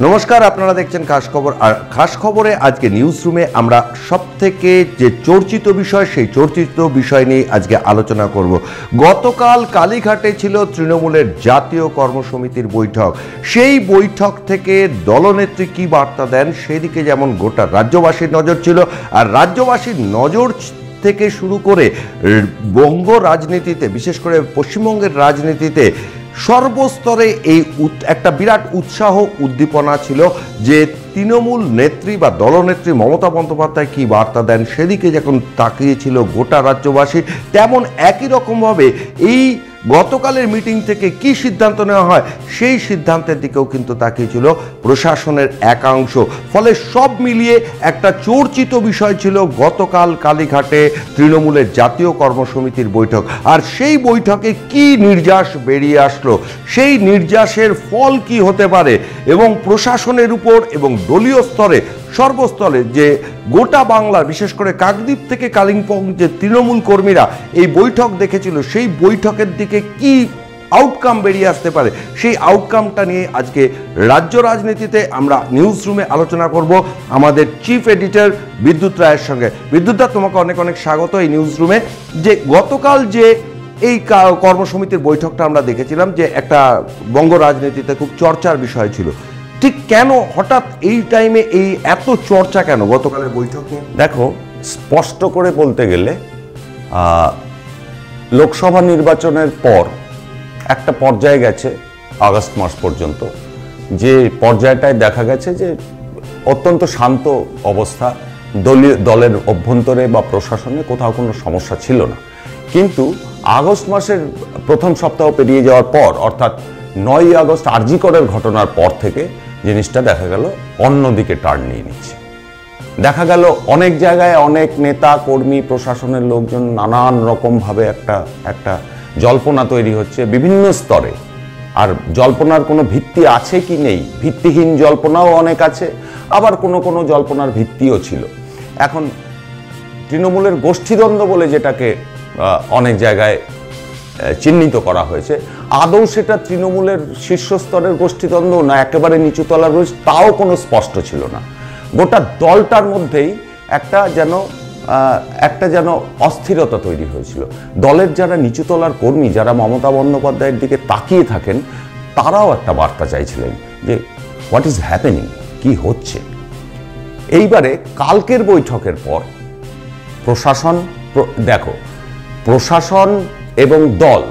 নমস্কার, আপনারা দেখছেন খাস খবর। আর খাস খবরে আজকে নিউজ রুমে আমরা সবথেকে যে চর্চিত বিষয়, সেই চর্চিত বিষয় নিয়ে আজকে আলোচনা করব। গতকাল কালীঘাটে ছিল তৃণমূলের জাতীয় কর্মসমিতির বৈঠক। সেই বৈঠক থেকে দলনেত্রী কি বার্তা দেন সেদিকে যেমন গোটা রাজ্যবাসীর নজর ছিল, আর রাজ্যবাসীর নজর থেকে শুরু করে বঙ্গ রাজনীতিতে, বিশেষ করে পশ্চিমবঙ্গের রাজনীতিতে সর্বস্তরে এই একটা বিরাট উৎসাহ উদ্দীপনা ছিল যে তৃণমূল নেত্রী বা দলনেত্রী মমতা বন্দ্যোপাধ্যায় কি বার্তা দেন সেদিকে যখন তাকিয়েছিল গোটা রাজ্যবাসী, তেমন একই রকমভাবে এই গতকালের মিটিং থেকে কি সিদ্ধান্ত নেওয়া হয় সেই সিদ্ধান্তের দিকেও কিন্তু তাকিয়েছিল প্রশাসনের একাংশ। ফলে সব মিলিয়ে একটা চর্চিত বিষয় ছিল গতকাল কালীঘাটে তৃণমূলের জাতীয় কর্মসমিতির বৈঠক। আর সেই বৈঠকে কি নির্যাস বেরিয়ে আসলো, সেই নির্যাসের ফল কি হতে পারে, এবং প্রশাসনের উপর এবং দলীয় স্তরে সর্বস্তরে যে গোটা বাংলার, বিশেষ করে কাকদ্বীপ থেকে কালিম্পং যে তৃণমূল কর্মীরা এই বৈঠক দেখেছিল, সেই বৈঠকের দিকে কি আউটকাম বেরিয়ে আসতে পারে, সেই আউটকামটা নিয়ে আজকে রাজ্য রাজনীতিতে আমরা নিউজ রুমে আলোচনা করব আমাদের চিফ এডিটর বিদ্যুৎ রায়ের সঙ্গে। বিদ্যুৎ দা, তোমাকে অনেক অনেক স্বাগত এই নিউজ রুমে। যে গতকাল যে এই কর্মসমিতির বৈঠকটা আমরা দেখেছিলাম, যে একটা বঙ্গ রাজনীতিতে খুব চর্চার বিষয় ছিল, ঠিক কেন হঠাৎ এই টাইমে এই এত চর্চা কেন গতকালের বৈঠক নিয়ে? দেখো, স্পষ্ট করে বলতে গেলে লোকসভা নির্বাচনের পর একটা পর্যায়ে গেছে আগস্ট মাস পর্যন্ত, যে পর্যায়টায় দেখা গেছে যে অত্যন্ত শান্ত অবস্থা, দলের অভ্যন্তরে বা প্রশাসনে কোথাও কোনো সমস্যা ছিল না। কিন্তু আগস্ট মাসের প্রথম সপ্তাহ পেরিয়ে যাওয়ার পর, অর্থাৎ 9ই আগস্ট আরজি করের ঘটনার পর থেকে জিনিসটা দেখা গেল অন্যদিকে টার্ন নিয়ে নিচ্ছে। দেখা গেল অনেক জায়গায় অনেক নেতা কর্মী প্রশাসনের লোকজন নানান রকমভাবে একটা জল্পনা তৈরি হচ্ছে বিভিন্ন স্তরে। আর জল্পনার কোনো ভিত্তি আছে কি নেই, ভিত্তিহীন জল্পনাও অনেক আছে, আবার কোনো জল্পনার ভিত্তিও ছিল। এখন তৃণমূলের গোষ্ঠীদ্বন্দ্ব বলে যেটাকে অনেক জায়গায় চিহ্নিত করা হয়েছে, আদৌ সেটা তৃণমূলের শীর্ষস্তরের গোষ্ঠীদ্বন্দ্ব না একেবারে নিচুতলার গোষ্ঠী, তাও কোনো স্পষ্ট ছিল না। গোটা দলটার মধ্যেই একটা যেন অস্থিরতা তৈরি হয়েছিল। দলের যারা নিচুতলার কর্মী, যারা মমতা বন্দ্যোপাধ্যায়ের দিকে তাকিয়ে থাকেন, তারাও একটা বার্তা চাইছিলেন যে হোয়াট ইজ হ্যাপেনিং, কি হচ্ছে। এইবারে কালকের বৈঠকের পর প্রশাসন এবং দল,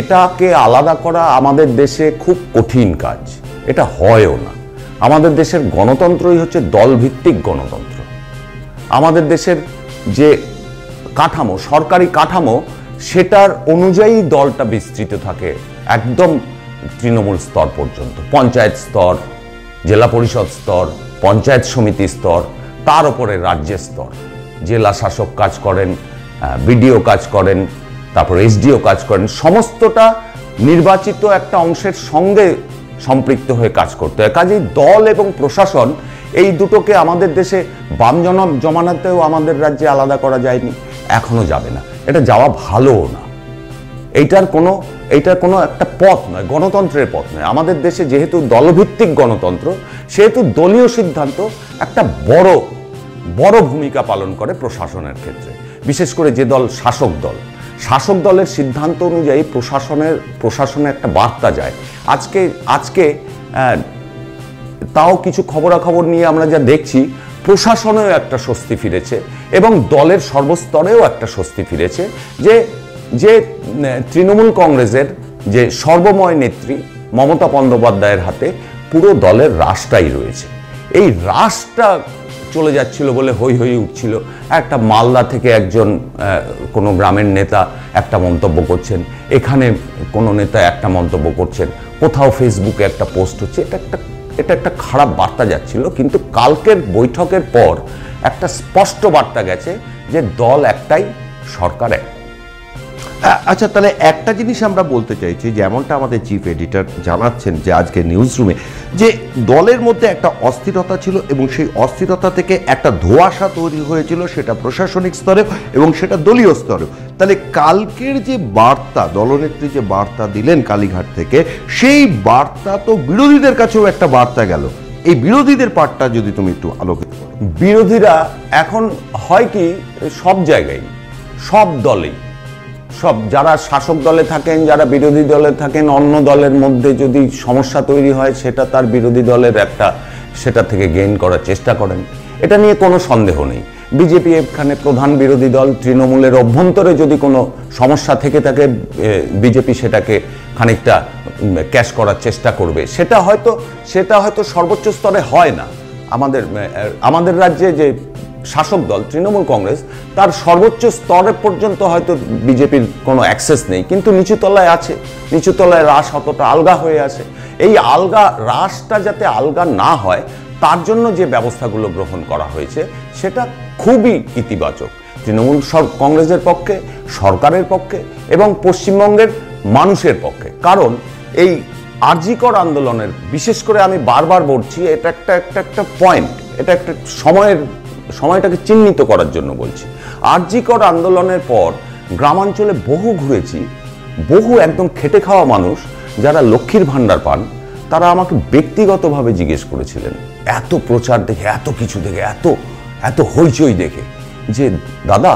এটাকে আলাদা করা আমাদের দেশে খুব কঠিন কাজ, এটা হয়ও না। আমাদের দেশের গণতন্ত্রই হচ্ছে দলভিত্তিক গণতন্ত্র। আমাদের দেশের যে কাঠামো, সরকারি কাঠামো, সেটার অনুযায়ী দলটা বিস্তৃত থাকে একদম তৃণমূল স্তর পর্যন্ত, পঞ্চায়েত স্তর, জেলা পরিষদ স্তর, পঞ্চায়েত সমিতি স্তর, তার উপরে রাজ্যের স্তর। জেলা শাসক কাজ করেন, বিডিও কাজ করেন, তারপর এসডিও কাজ করেন, সমস্তটা নির্বাচিত একটা অংশের সঙ্গে সম্পৃক্ত হয়ে কাজ করতে হয়। কাজেই দল এবং প্রশাসন এই দুটোকে আমাদের দেশে বাম জমানাতেও আমাদের রাজ্যে আলাদা করা যায়নি, এখনো যাবে না, এটা যাওয়া ভালোও না। এইটার কোনো একটা পথ নয়, গণতন্ত্রের পথ নয়। আমাদের দেশে যেহেতু দলভিত্তিক গণতন্ত্র, সেহেতু দলীয় সিদ্ধান্ত একটা বড় ভূমিকা পালন করে প্রশাসনের ক্ষেত্রে। বিশেষ করে যে দল শাসক দলের সিদ্ধান্ত অনুযায়ী প্রশাসনে একটা বার্তা যায়। আজকে তাও কিছু খবরাখবর নিয়ে আমরা যা দেখছি, প্রশাসনেও একটা স্বস্তি ফিরেছে এবং দলের সর্বস্তরেও একটা স্বস্তি ফিরেছে যে তৃণমূল কংগ্রেসের যে সর্বময় নেত্রী মমতা বন্দ্যোপাধ্যায়ের হাতে পুরো দলের রাশটাই রয়েছে। এই রাশটা চলে যাচ্ছিল বলে হই হই উঠছিল। একটা মালদা থেকে একজন কোনো গ্রামের নেতা একটা মন্তব্য করছেন, এখানে কোনো নেতা একটা মন্তব্য করছেন, কোথাও ফেসবুকে একটা পোস্ট হচ্ছে, এটা একটা খারাপ বার্তা যাচ্ছিল। কিন্তু কালকের বৈঠকের পর একটা স্পষ্ট বার্তা গেছে যে দল একটাই, সরকার এক। আচ্ছা, তাহলে একটা জিনিস আমরা বলতে চাইছি, যেমনটা আমাদের চিফ এডিটর জানাচ্ছেন যে আজকে নিউজ রুমে যে দলের মধ্যে একটা অস্থিরতা ছিল এবং সেই অস্থিরতা থেকে একটা ধোঁয়াশা তৈরি হয়েছিল, সেটা প্রশাসনিক স্তরে এবং সেটা দলীয় স্তরেও। তাহলে কালকের যে বার্তা, দলনেত্রী যে বার্তা দিলেন কালীঘাট থেকে, সেই বার্তা তো বিরোধীদের কাছেও একটা বার্তা গেল। এই বিরোধীদের পার্টটা যদি তুমি একটু আলোকিত করো। বিরোধীরা এখন হয় কি, সব জায়গায় সব দলেই, সব যারা শাসক দলে থাকেন, যারা বিরোধী দলে থাকেন, অন্য দলের মধ্যে যদি সমস্যা তৈরি হয় সেটা তার বিরোধী দলের সেটা থেকে গেইন করার চেষ্টা করেন, এটা নিয়ে কোনো সন্দেহ নেই। বিজেপি এখানে প্রধান বিরোধী দল, তৃণমূলের অভ্যন্তরে যদি কোনো সমস্যা থেকে থাকে বিজেপি সেটাকে খানিকটা ক্যাশ করার চেষ্টা করবে। সেটা হয়তো সর্বোচ্চ স্তরে হয় না। আমাদের রাজ্যে যে শাসক দল তৃণমূল কংগ্রেস, তার সর্বোচ্চ স্তরে পর্যন্ত হয়তো বিজেপির কোনো অ্যাক্সেস নেই, কিন্তু নিচুতলায় আছে। নিচুতলায় রাস অতটা আলগা হয়ে আছে। এই রাসটা যাতে আলগা না হয় তার জন্য যে ব্যবস্থাগুলো গ্রহণ করা হয়েছে সেটা খুবই ইতিবাচক তৃণমূল কংগ্রেসের পক্ষে, সরকারের পক্ষে এবং পশ্চিমবঙ্গের মানুষের পক্ষে। কারণ এই আরজিকর আন্দোলনের, বিশেষ করে আমি বারবার বলছি, এটা একটা পয়েন্ট, এটা একটা সময়টাকে চিহ্নিত করার জন্য বলছি। আরজিকর আন্দোলনের পর গ্রামাঞ্চলে বহু ঘুরেছি, বহু একদম খেটে খাওয়া মানুষ যারা লক্ষ্মীর ভাণ্ডার পান, তারা আমাকে ব্যক্তিগতভাবে জিজ্ঞেস করেছিলেন, এত প্রচার দেখে, এত কিছু দেখে, এত হইচই দেখে, যে দাদা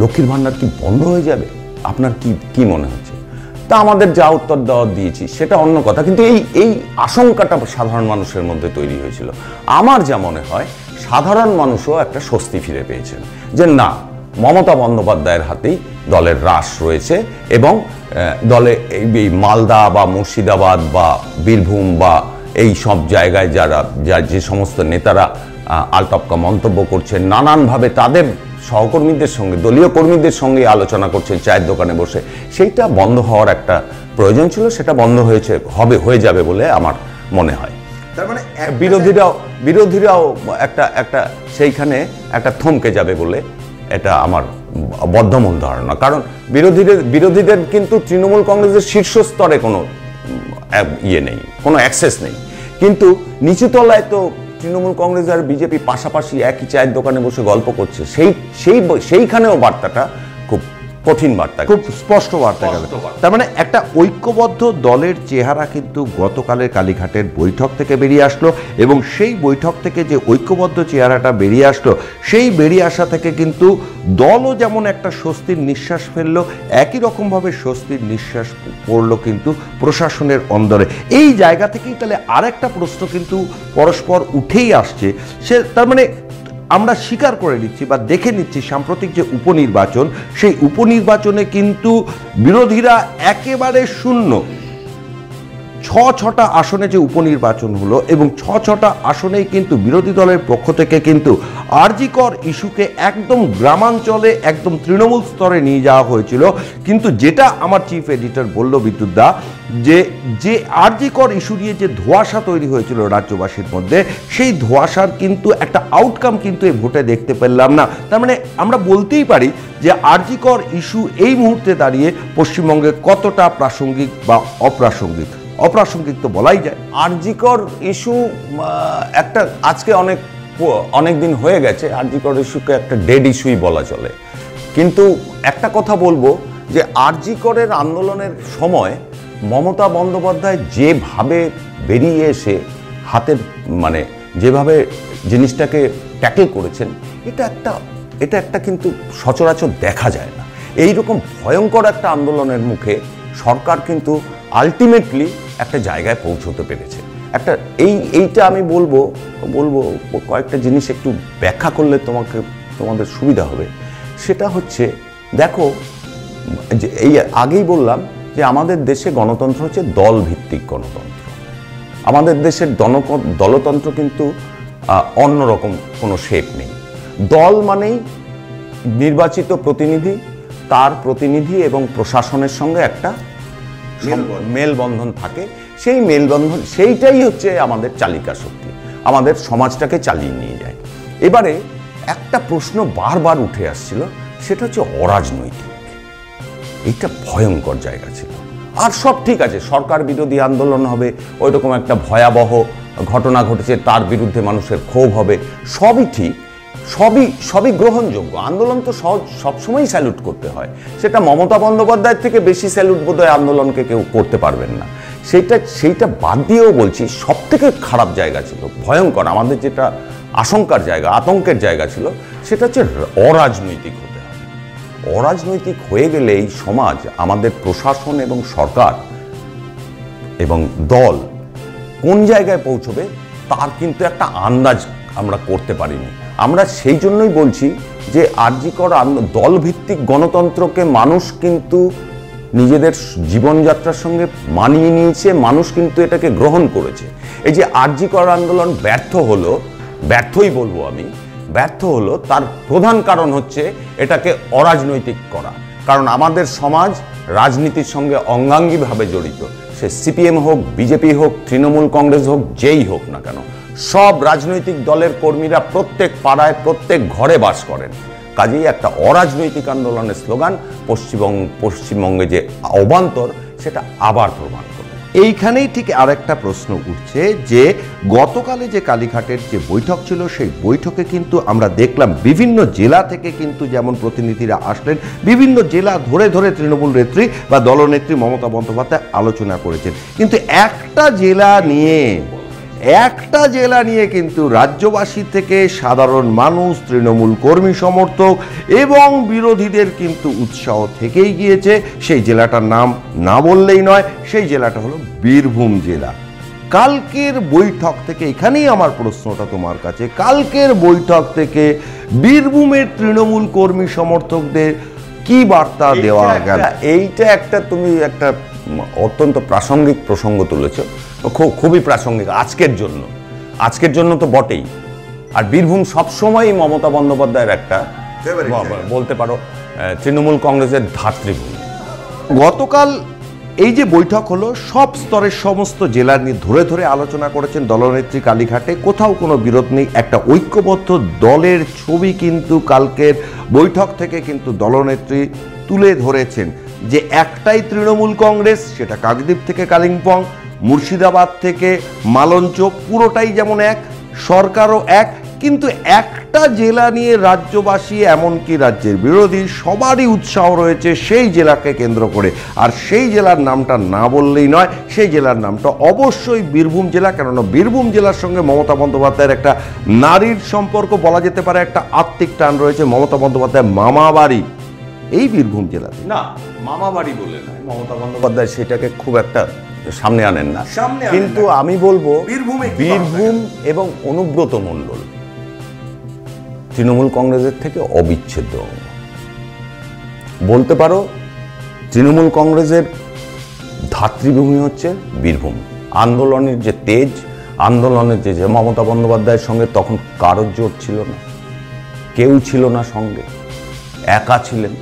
লক্ষ্মীর ভাণ্ডার কি বন্ধ হয়ে যাবে, আপনার কি মনে হচ্ছে? তা আমাদের যা উত্তর দেওয়ার দিয়েছি সেটা অন্য কথা, কিন্তু এই আশঙ্কাটা সাধারণ মানুষের মধ্যে তৈরি হয়েছিল। আমার যা মনে হয় সাধারণ মানুষও একটা স্বস্তি ফিরে পেয়েছেন যে না, মমতা বন্দ্যোপাধ্যায়ের হাতেই দলের রাশ রয়েছে এবং দলে এই মালদা বা মুর্শিদাবাদ বা বীরভূম বা এই সব জায়গায় যে সমস্ত নেতারা আলটপকা মন্তব্য করছেন, নানানভাবে তাদের সহকর্মীদের সঙ্গে, দলীয় কর্মীদের সঙ্গে আলোচনা করছেন চায়ের দোকানে বসে, সেইটা বন্ধ হওয়ার একটা প্রয়োজন ছিল। সেটা বন্ধ হয়ে যাবে বলে আমার মনে হয়। তার মানে বিরোধীরাও একটা সেইখানে একটা থমকে যাবে বলে এটা আমার বদ্ধমূল ধারণা। কারণ বিরোধীদের কিন্তু তৃণমূল কংগ্রেসের শীর্ষস্তরে কোনো ইয়ে নেই, কোনো অ্যাক্সেস নেই, কিন্তু নিচুতলায় তো তৃণমূল কংগ্রেস আর বিজেপি পাশাপাশি একই চায়ের দোকানে বসে গল্প করছে। সেইখানেও বার্তাটা খুব কঠিন বার্তা, খুব স্পষ্ট বার্তা গেল। তার মানে একটা ঐক্যবদ্ধ দলের চেহারা কিন্তু গতকালের কালীঘাটের বৈঠক থেকে বেরিয়ে আসলো, এবং সেই বৈঠক থেকে যে ঐক্যবদ্ধ চেহারাটা বেরিয়ে আসলো, সেই বেরিয়ে আসা থেকে কিন্তু দলও যেমন একটা স্বস্তির নিঃশ্বাস ফেললো, একই রকমভাবে স্বস্তির নিঃশ্বাস পড়লো কিন্তু প্রশাসনের অন্দরে। এই জায়গা থেকেই তাহলে আরেকটা প্রশ্ন কিন্তু পরস্পর উঠেই আসছে, তার মানে আমরা স্বীকার করে নিচ্ছি বা দেখে নিচ্ছি সাম্প্রতিক যে উপনির্বাচন, সেই উপনির্বাচনে কিন্তু বিরোধীরা একেবারে শূন্য। 6টা আসনে যে উপনির্বাচন হলো এবং 6টা আসনেই কিন্তু বিরোধী দলের পক্ষ থেকে কিন্তু আরজিকর ইস্যুকে একদম গ্রামাঞ্চলে, একদম তৃণমূল স্তরে নিয়ে যাওয়া হয়েছিল। কিন্তু যেটা আমার চিফ এডিটর বলল বিদ্যুৎ দা, যে আরজিকর ইস্যু নিয়ে যে ধোঁয়াশা তৈরি হয়েছিল রাজ্যবাসীর মধ্যে, সেই ধোঁয়াশার কিন্তু একটা আউটকাম কিন্তু এই ভোটে দেখতে পেলাম না। তার মানে আমরা বলতেই পারি যে আরজিকর ইস্যু এই মুহূর্তে দাঁড়িয়ে পশ্চিমবঙ্গে কতটা প্রাসঙ্গিক বা অপ্রাসঙ্গিক তো বলাই যায়। আরজিকর ইস্যু একটা আজকে অনেক দিন হয়ে গেছে, আরজিকর ইস্যুকে একটা ডেড ইস্যুই বলা চলে। কিন্তু একটা কথা বলবো যে আরজিকরের আন্দোলনের সময় মমতা বন্দ্যোপাধ্যায় যেভাবে বেরিয়ে এসে যেভাবে জিনিসটাকে ট্যাকেল করেছেন, এটা একটা কিন্তু সচরাচর দেখা যায় না। এইরকম ভয়ঙ্কর একটা আন্দোলনের মুখে সরকার কিন্তু আলটিমেটলি একটা জায়গায় পৌঁছতে পেরেছে। এইটা আমি বলবো কয়েকটা জিনিস একটু ব্যাখ্যা করলে তোমাদের সুবিধা হবে। সেটা হচ্ছে, দেখো, যে এই আগেই বললাম যে আমাদের দেশে গণতন্ত্র হচ্ছে দলভিত্তিক গণতন্ত্র। আমাদের দেশের দলতন্ত্র কিন্তু অন্যরকম কোনো শেপ নেই। দল মানেই নির্বাচিত প্রতিনিধি, তার প্রতিনিধি এবং প্রশাসনের সঙ্গে একটা মেলবন্ধন থাকে। সেই মেলবন্ধন, সেইটাই হচ্ছে আমাদের চালিকা শক্তি, আমাদের সমাজটাকে চালিয়ে নিয়ে যায়। এবারে একটা প্রশ্ন বারবার উঠে আসছিল, সেটা হচ্ছে অরাজনৈতিক। এইটা ভয়ঙ্কর জায়গা ছিল। আর সব ঠিক আছে, সরকার বিরোধী আন্দোলন হবে, ওই রকম একটা ভয়াবহ ঘটনা ঘটেছে, তার বিরুদ্ধে মানুষের ক্ষোভ হবে, সবই ঠিক, সবই গ্রহণযোগ্য। আন্দোলন তো সবসময়ই স্যালুট করতে হয়, সেটা মমতা বন্দ্যোপাধ্যায়ের থেকে বেশি স্যালুট বোধহয় আন্দোলনকে কেউ করতে পারবেন না। সেইটা বাদ দিয়েও বলছি, সব থেকে খারাপ জায়গা ছিল, ভয়ঙ্কর, আমাদের যেটা আশঙ্কার জায়গা, আতঙ্কের জায়গা ছিল, সেটা হচ্ছে অরাজনৈতিক হতে হবে। অরাজনৈতিক হয়ে গেলে এই সমাজ, আমাদের প্রশাসন এবং সরকার এবং দল কোন জায়গায় পৌঁছবে তার কিন্তু একটা আন্দাজ আমরা করতে পারিনি। আমরা সেই জন্যই বলছি যে আরজি কর দলভিত্তিক গণতন্ত্রকে মানুষ কিন্তু নিজেদের জীবনযাত্রার সঙ্গে মানিয়ে নিয়েছে, মানুষ কিন্তু এটাকে গ্রহণ করেছে। এই যে আরজি কর আন্দোলন ব্যর্থই বলবো আমি, ব্যর্থ হলো, তার প্রধান কারণ হচ্ছে এটাকে অরাজনৈতিক করা। কারণ আমাদের সমাজ রাজনীতির সঙ্গে অঙ্গাঙ্গিভাবে জড়িত, সে সিপিএম হোক, বিজেপি হোক, তৃণমূল কংগ্রেস হোক, যেই হোক না কেন, সব রাজনৈতিক দলের কর্মীরা প্রত্যেক পাড়ায়, প্রত্যেক ঘরে বাস করেন। কাজেই একটা অরাজনৈতিক আন্দোলনের স্লোগান পশ্চিমবঙ্গে যে অবান্তর, সেটা আবার প্রমাণ করে। এইখানেই ঠিক আরেকটা প্রশ্ন উঠছে যে গতকালে যে কালীঘাটের যে বৈঠক ছিল, সেই বৈঠকে কিন্তু আমরা দেখলাম বিভিন্ন জেলা থেকে কিন্তু যেমন প্রতিনিধিরা আসলেন, বিভিন্ন জেলা ধরে ধরে তৃণমূল নেত্রী বা দলনেত্রী মমতা বন্দ্যোপাধ্যায় আলোচনা করেছেন। কিন্তু একটা জেলা নিয়ে কিন্তু রাজ্যবাসী থেকে সাধারণ মানুষ, তৃণমূল কর্মী সমর্থক এবং বিরোধীদের কিন্তু উৎসাহ থেকেই গিয়েছে। সেই জেলাটার নাম না বললেই নয়, সেই জেলাটা হলো বীরভূম জেলা। কালকের বৈঠক থেকে, এখানেই আমার প্রশ্নটা তোমার কাছে, কালকের বৈঠক থেকে বীরভূমের তৃণমূল কর্মী সমর্থকদের কি বার্তা দেওয়া গেল? এইটা একটা, তুমি একটা অত্যন্ত প্রাসঙ্গিক প্রসঙ্গ তুলেছ, খুবই প্রাসঙ্গিক আজকের জন্য তো বটেই। আর বীরভূম সবসময়ই মমতা বন্দ্যোপাধ্যায়ের একটা, বলতে পারো, তৃণমূল কংগ্রেসের ধাত্রীভূমি। গতকাল এই যে বৈঠক হলো, সব স্তরের সমস্ত জেলা নিয়ে ধরে ধরে আলোচনা করেছেন দলনেত্রী কালীঘাটে, কোথাও কোনো বিরোধ নেই, একটা ঐক্যবদ্ধ দলের ছবি কিন্তু কালকের বৈঠক থেকে কিন্তু দলনেত্রী তুলে ধরেছেন যে একটাই তৃণমূল কংগ্রেস, সেটা কাকদ্বীপ থেকে কালিম্পং, মুর্শিদাবাদ থেকে মালঞ্চ, পুরোটাই যেমন এক, সরকারও এক, কিন্তু একটা জেলা নিয়ে রাজ্যবাসী, এমনকি রাজ্যের বিরোধী, সবারই উৎসাহ রয়েছে সেই জেলাকে কেন্দ্র করে। আর সেই জেলার নামটা না বললেই নয়, সেই জেলার নামটা অবশ্যই বীরভূম জেলা। কেননা বীরভূম জেলার সঙ্গে মমতা বন্দ্যোপাধ্যায়ের একটা নারীর সম্পর্ক, বলা যেতে পারে একটা আত্মিক টান রয়েছে। মমতা বন্দ্যোপাধ্যায়ের মামা বাড়ি এই বীরভূম জেলাতে। না, মামা বাড়ি বলে নয়, মমতা বন্দ্যোপাধ্যায় সেটাকে খুব একটা সামনে আনেন না, কিন্তু আমি বলবো বীরভূম এবং অনুব্রত মণ্ডল তৃণমূল কংগ্রেসের থেকে অবিচ্ছেদ্য অঙ্গ। বলতে পারো তৃণমূল কংগ্রেসের ধাত্রীভূমি হচ্ছে বীরভূম। আন্দোলনের যে তেজ, আন্দোলনের যে মমতা বন্দ্যোপাধ্যায়ের সঙ্গে তখন কারোর জোট ছিল না, কেউ ছিল না সঙ্গে, একা ছিলেন,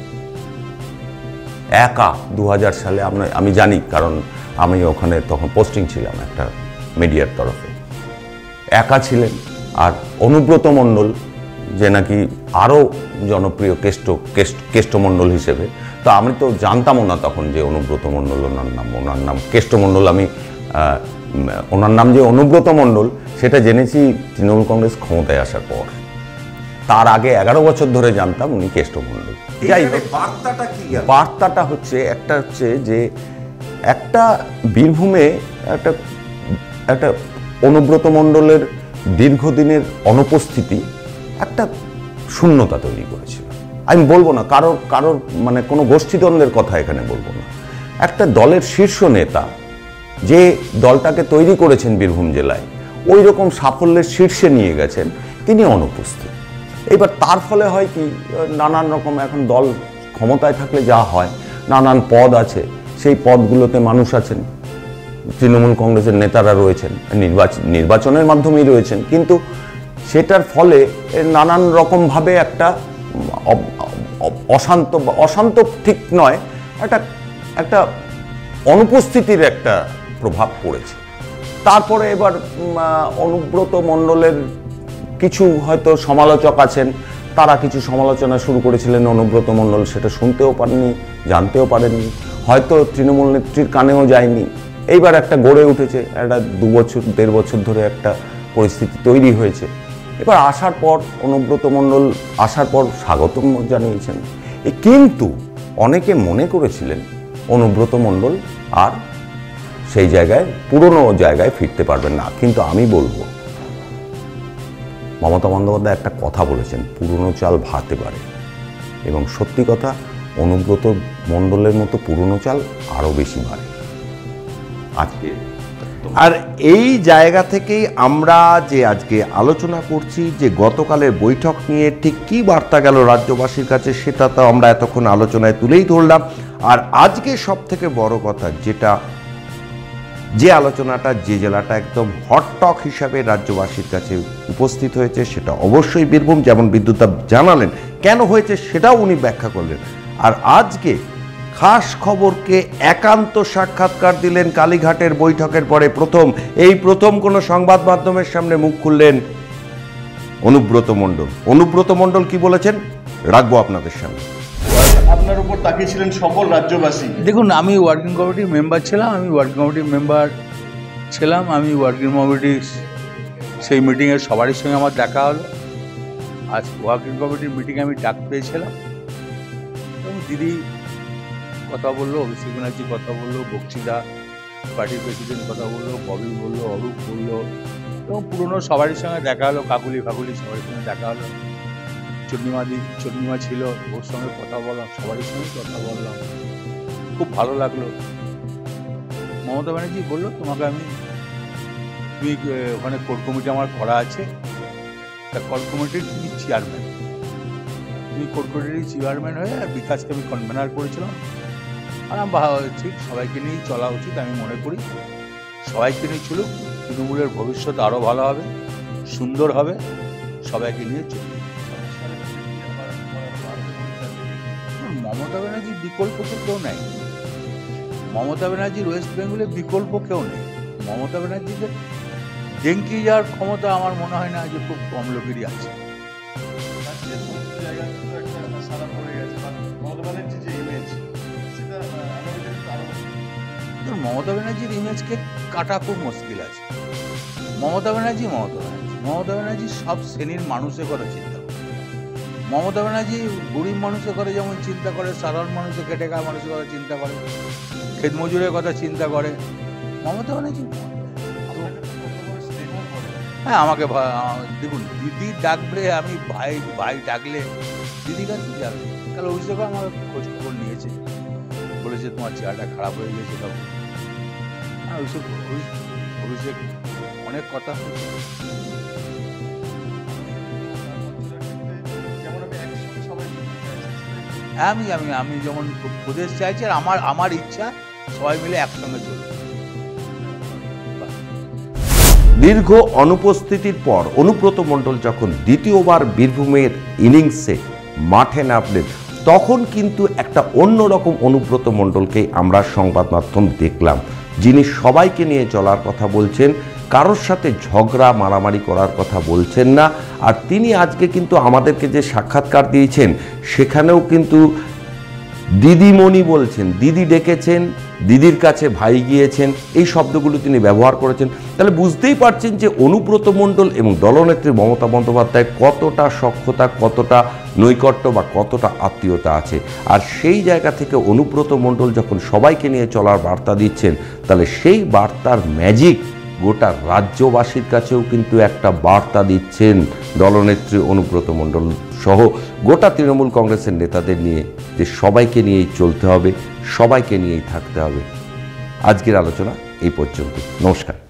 একা 2000 সালে। আমি জানি, কারণ আমি ওখানে তখন পোস্টিং ছিলাম একটা মিডিয়ার তরফে, একা ছিলেন। আর অনুব্রত মণ্ডল, যে নাকি আরও জনপ্রিয় কেষ্টমণ্ডল হিসেবে, তো আমি তো জানতামও না তখন যে অনুব্রত মণ্ডল ওনার নাম কেষ্টমণ্ডল। আমি ওনার নাম যে অনুব্রত মণ্ডল সেটা জেনেছি তৃণমূল কংগ্রেস ক্ষমতায় আসার পর। তার আগে 11 বছর ধরে জানতাম উনি কেষ্টমণ্ডল। যাই হোক, বার্তাটা হচ্ছে যে একটা বীরভূমে একটা অনুব্রত মণ্ডলের দীর্ঘদিনের অনুপস্থিতি একটা শূন্যতা তৈরি করেছিল। আমি বলবো না কারোর মানে কোনো গোষ্ঠীদ্বন্দ্বের কথা এখানে বলবো না। একটা দলের শীর্ষ নেতা যে দলটাকে তৈরি করেছেন বীরভূম জেলায়, ওই রকম সাফল্যের শীর্ষে নিয়ে গেছেন, তিনি অনুপস্থিত। এবার তার ফলে হয় কি, নানান রকম, এখন দল ক্ষমতায় থাকলে যা হয়, নানান পদ আছে, সেই পদগুলোতে মানুষ আছেন, তৃণমূল কংগ্রেসের নেতারা রয়েছেন, নির্বাচনের মাধ্যমেই রয়েছেন, কিন্তু সেটার ফলে নানান রকমভাবে একটা অশান্ত ঠিক নয়, একটা অনুপস্থিতির একটা প্রভাব পড়েছে। তারপরে এবার অনুব্রত মণ্ডলের কিছু হয়তো সমালোচক আছেন, তারা কিছু সমালোচনা শুরু করেছিলেন, অনুব্রত মণ্ডল সেটা শুনতেও পারেননি, জানতেও পারেননি, হয়তো তৃণমূল নেত্রীর কানেও যায়নি। এইবার একটা গড়ে উঠেছে, একটা 2 বছর 1.5 বছর ধরে একটা পরিস্থিতি তৈরি হয়েছে। এবার আসার পর অনুব্রত মণ্ডল আসার পর স্বাগতম জানিয়েছেন, কিন্তু অনেকে মনে করেছিলেন অনুব্রত মণ্ডল আর সেই জায়গায় পুরনো জায়গায় ফিরতে পারবেন না। কিন্তু আমি বলবো, মমতা বন্দ্যোপাধ্যায় একটা কথা বলেছেন, পুরনো চাল ভাতে পারে, এবং সত্যি কথা, অনুব্রত মণ্ডলের মতো পুরনো চাল আরও বেশি বাড়ে আজকে। আর এই জায়গা থেকেই আমরা যে আজকে আলোচনা করছি যে গতকালের বৈঠক নিয়ে ঠিক কী বার্তা গেল রাজ্যবাসীর কাছে, সেটা তো আমরা এতক্ষণ আলোচনায় তুলেই ধরলাম। আর আজকে সব থেকে বড় কথা, যে আলোচনাটা, যে জেলাটা একদম হটটক হিসাবে রাজ্যবাসীর কাছে উপস্থিত হয়েছে, সেটা অবশ্যই বীরভূম। যেমন বিদ্যুৎ প্রধান কেন হয়েছে সেটাও উনি ব্যাখ্যা করলেন। আর আজকে খাস খবরকে একান্ত সাক্ষাৎকার দিলেন কালীঘাটের বৈঠকের পরে প্রথম কোনো সংবাদ মাধ্যমের সামনে মুখ খুললেন অনুব্রত মণ্ডল। অনুব্রত মণ্ডল কি বলেছেন রাখবো আপনাদের সামনে। আপনার উপর তাকিয়েছিলেন সকল রাজ্যবাসী। দেখুন, আমি ওয়ার্কিং কমিটির মেম্বার ছিলাম, আমি ওয়ার্কিং কমিটির সেই মিটিংয়ে সবারই সঙ্গে আমার দেখা হলো। আজ ওয়ার্কিং কমিটির মিটিংয়ে আমি ডাক পেয়েছিলাম এবং দিদি কথা বললো, অভিষেক ব্যানার্জি কথা বললো, বক্সিদা পার্টির প্রেসিডেন্ট কথা বললো, ববি বললো, অরূপ বললো, এবং পুরনো সবারই সঙ্গে দেখা হলো, কাকুলি সবার সঙ্গে দেখা হলো। চন্ডিমা ছিল, ওর সঙ্গে কথা বললাম, সবারই সঙ্গে কথা বললাম, খুব ভালো লাগলো। মমতা ব্যানার্জি বললো, তুমি ওখানে কোর কমিটি আমার করা আছে, তা কোর কমিটির তুমি চেয়ারম্যান, তুমি কোর কমিটির চেয়ারম্যান হয়ে, আর বিকাশকে আমি কনভেনার করেছিলাম। আর ঠিক সবাইকে নিয়েই চলা উচিত, আমি মনে করি সবাইকে নিয়ে চলুক, তৃণমূলের ভবিষ্যৎ আরও ভালো হবে, সুন্দর হবে, সবাইকে নিয়ে চলুক। মমতা ব্যানার্জির বিকল্প তো কেউ নেই, মমতা ব্যানার্জির ওয়েস্ট বেঙ্গলে বিকল্প কেউ নেই। মমতা ব্যানার্জির ডেঙ্কি যাওয়ার ক্ষমতা আমার মনে হয় না যে খুব কম লোকেরই আছে। মমতা ব্যানার্জির ইমেজকে কাটা খুব মুশকিল আছে। মমতা ব্যানার্জি সব শ্রেণীর মানুষের কথা চিন্তা করে। মমতা ব্যানার্জি গরিব মানুষের কথা যেমন চিন্তা করে, সাধারণ মানুষের খেটে খাওয়া মানুষের কথা চিন্তা করে, ক্ষেত মজুরের কথা চিন্তা করে মমতা ব্যানার্জি। হ্যাঁ, আমাকে দেখুন, দিদি ডাকবে, আমি ভাই ডাকলে দিদি কাছে যাবে। কাল অভিষেক আমার খোঁজ খবর নিয়েছে, বলেছে তোমার চেহারাটা খারাপ হয়ে গেছে। তখন অভিষেক অনেক কথা হয়েছে। আমি যেমন প্রদেশ চাইছি, আর আমার ইচ্ছা সবাই মিলে একসঙ্গে চলবে। দীর্ঘ অনুপস্থিতির পর অনুব্রত মণ্ডল যখন দ্বিতীয়বার বীরভূমের ইনিংসে মাঠে নামলেন, তখন কিন্তু একটা অন্যরকম অনুব্রত মণ্ডলকে আমরা সংবাদ মাধ্যম দেখলাম, যিনি সবাইকে নিয়ে চলার কথা বলছেন, কারোর সাথে ঝগড়া মারামারি করার কথা বলছেন না। আর তিনি আজকে কিন্তু আমাদেরকে যে সাক্ষাৎকার দিয়েছেন, সেখানেও কিন্তু দিদিমণি বলছেন, দিদি ডেকেছেন, দিদির কাছে ভাই গিয়েছেন, এই শব্দগুলো তিনি ব্যবহার করেছেন। তাহলে বুঝতেই পারছেন যে অনুব্রত মণ্ডল এবং দলনেত্রী মমতা বন্দ্যোপাধ্যায় কতটা সখ্যতা, কতটা নৈকট্য বা কতটা আত্মীয়তা আছে। আর সেই জায়গা থেকে অনুব্রত মণ্ডল যখন সবাইকে নিয়ে চলার বার্তা দিচ্ছেন, তাহলে সেই বার্তার ম্যাজিক গোটা রাজ্যবাসীর কাছেও কিন্তু একটা বার্তা দিচ্ছেন দলনেত্রী অনুব্রত মণ্ডল সহ গোটা তৃণমূল কংগ্রেসের নেতাদের নিয়ে, যে সবাইকে নিয়েই চলতে হবে, সবাইকে নিয়েই থাকতে হবে। আজকের আলোচনা এই পর্যন্ত। নমস্কার।